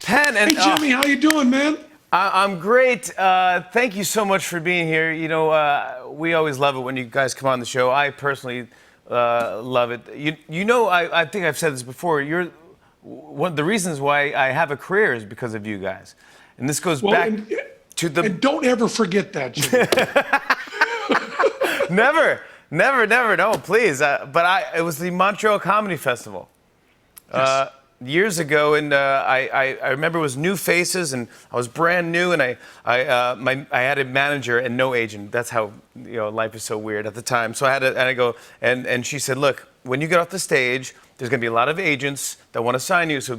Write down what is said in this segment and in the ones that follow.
Penn, and Hey, Jimmy, how you doing, man? I'm great. Thank you so much for being here. You know, we always love it when you guys come on the show. I personally love it. I think I've said this before. You're one of the reasons why I have a career is because of you guys, and this goes back to the. And don't ever forget that, Jimmy. Never. No, please. It was the Montreal Comedy Festival. Yes. Years ago, and I remember it was New Faces, and I was brand new, and I had a manager and no agent. That's how life is so weird at the time. So I go, and she said, look, when you get off the stage, there's gonna be a lot of agents that want to sign you, so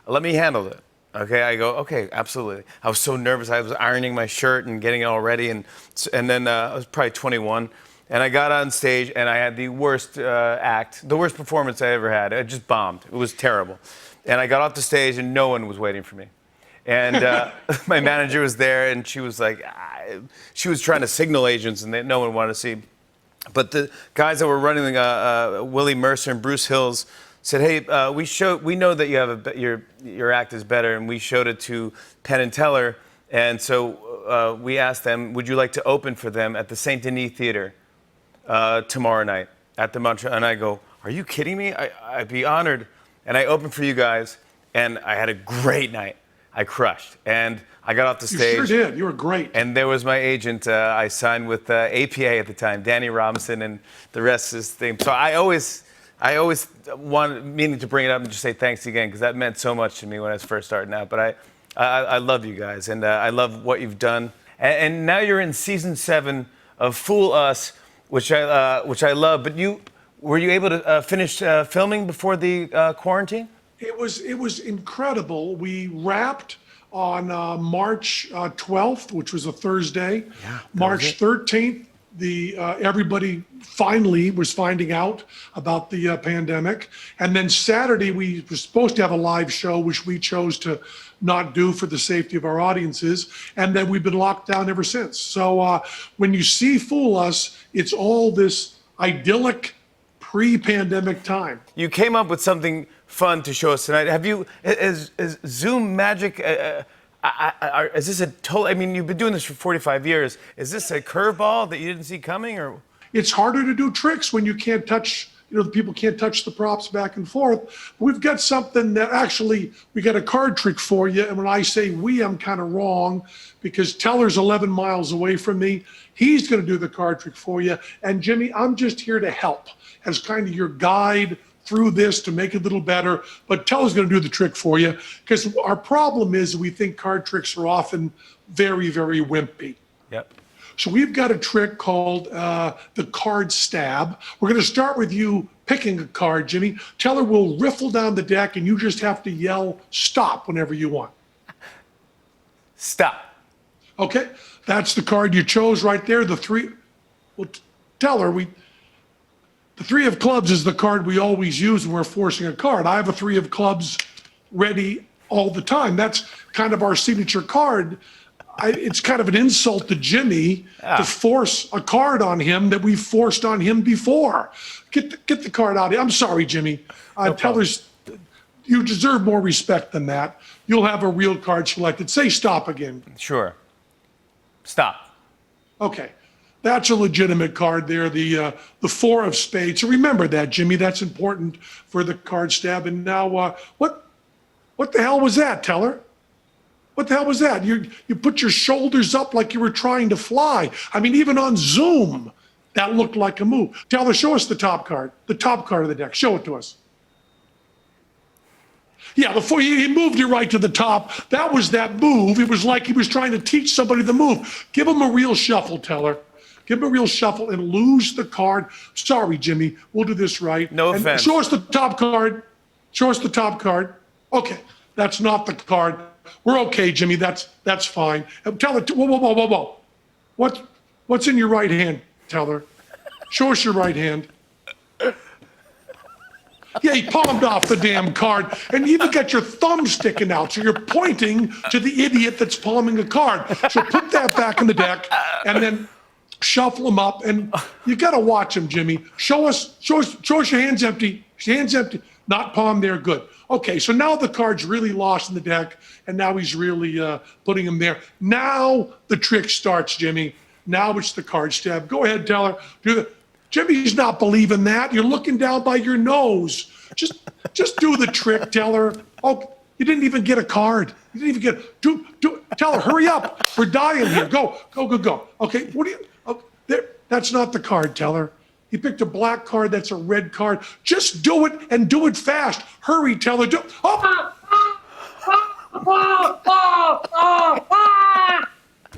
let me handle it. Okay, I go, okay, absolutely. I was so nervous. I was ironing my shirt and getting it all ready, and then I was probably 21. And I got on stage, and I had the worst the worst performance I ever had. I just bombed. It was terrible. And I got off the stage, and no one was waiting for me. And my manager was there, and she was like, she was trying to signal agents, and no one wanted to see. But the guys that were running, Willie Mercer and Bruce Hills, said, hey, we know that you have your act is better, and we showed it to Penn and Teller. And so we asked them, would you like to open for them at the Saint Denis Theater? Tomorrow night at the Montreal, and I go, are you kidding me? I'd be honored. And I opened for you guys, and I had a great night. I crushed, and I got off the stage. You sure did. You were great. And there was my agent. I signed with APA at the time, Danny Robinson, and the rest is thing. So I always meaning to bring it up and just say thanks again, because that meant so much to me when I was first starting out. But I love you guys, and I love what you've done. And now you're in season 7 of Fool Us, which I love. But were you able to finish filming before the quarantine? It was incredible. We wrapped on March 12th, which was a Thursday. Yeah, March 13th, everybody finally was finding out about the pandemic. And then Saturday, we were supposed to have a live show, which we chose to not do for the safety of our audiences. And then we've been locked down ever since. So when you see Fool Us, it's all this idyllic pre-pandemic time. You came up with something fun to show us tonight. Is Zoom magic? Is this a total? I mean, you've been doing this for 45 years. Is this a curveball that you didn't see coming, or? It's harder to do tricks when you can't touch. The people can't touch the props back and forth. We've got something that we got a card trick for you. And when I say we, I'm kind of wrong, because Teller's 11 miles away from me. He's going to do the card trick for you. And Jimmy, I'm just here to help as kind of your guide through this to make it a little better. But Teller's going to do the trick for you, because our problem is we think card tricks are often very, very wimpy. Yep. So we've got a trick called the card stab. We're going to start with you picking a card, Jimmy. Teller will riffle down the deck, and you just have to yell stop whenever you want. Stop. Okay, that's the card you chose right there. Teller, the 3 of clubs is the card we always use when we're forcing a card. I have a 3 of clubs ready all the time. That's kind of our signature card. It's kind of an insult to Jimmy to force a card on him that we've forced on him before. Get the card out. I'm sorry, Jimmy. Teller's, you deserve more respect than that. You'll have a real card selected. Say stop again. Sure. Stop. Okay. That's a legitimate card there, the 4 of spades. So remember that, Jimmy. That's important for the card stab. And now, what the hell was that, Teller? What the hell was that? You put your shoulders up like you were trying to fly. I mean, even on Zoom, that looked like a move. Teller, show us the top card of the deck. Show it to us. Yeah, before he moved you right to the top. That was that move. It was like he was trying to teach somebody the move. Give him a real shuffle, Teller. Give him a real shuffle and lose the card. Sorry, Jimmy. We'll do this right. No offense. Show us the top card. Show us the top card. Okay, that's not the card. We're okay, Jimmy. That's fine. Tell it. Whoa. What's in your right hand, Teller? Show us your right hand. Yeah, he palmed off the damn card, and you even got your thumb sticking out, so you're pointing to the idiot that's palming a card. So put that back in the deck, and then shuffle them up, and you got to watch them, Jimmy. Show us your hands empty. Hands empty, not palm there, good. Okay, so now the card's really lost in the deck, and now he's really putting him there. Now the trick starts, Jimmy. Now it's the card stab. Go ahead, Teller. Do the. Jimmy's not believing that. You're looking down by your nose. Just do the trick, Teller. Oh, you didn't even get a card. You didn't even get. Teller, hurry up. We're dying here. Go. Okay, what do you? Oh, there. That's not the card, Teller. He picked a black card. That's a red card. Just do it and do it fast. Hurry, Teller.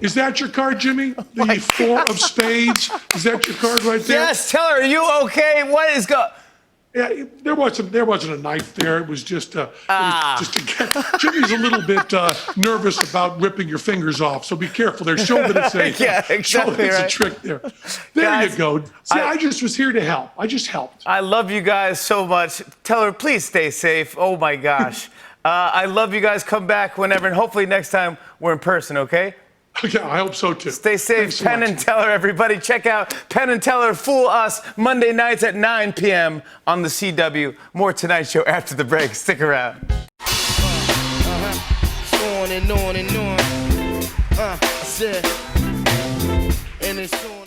Is that your card, Jimmy? The 4 of spades. Is that your card right there? Yes, Teller, are you okay? What is going? Yeah, there wasn't a knife there. It was just a Jimmy's a little bit nervous about ripping your fingers off, so be careful there. Show that it's a Yeah, exactly show that it's right. a trick there. There Guys, you go. See, I just was here to help. I just helped. I love you guys so much. Teller, please stay safe. Oh my gosh. I love you guys. Come back whenever, and hopefully next time we're in person, okay? Okay, I hope so too. Stay safe. Thanks so Penn much. and Teller, everybody. Check out Penn and Teller Fool Us Monday nights at 9 p.m. on the CW. More Tonight Show after the break. Stick around. On and on and on. I said, and it's on.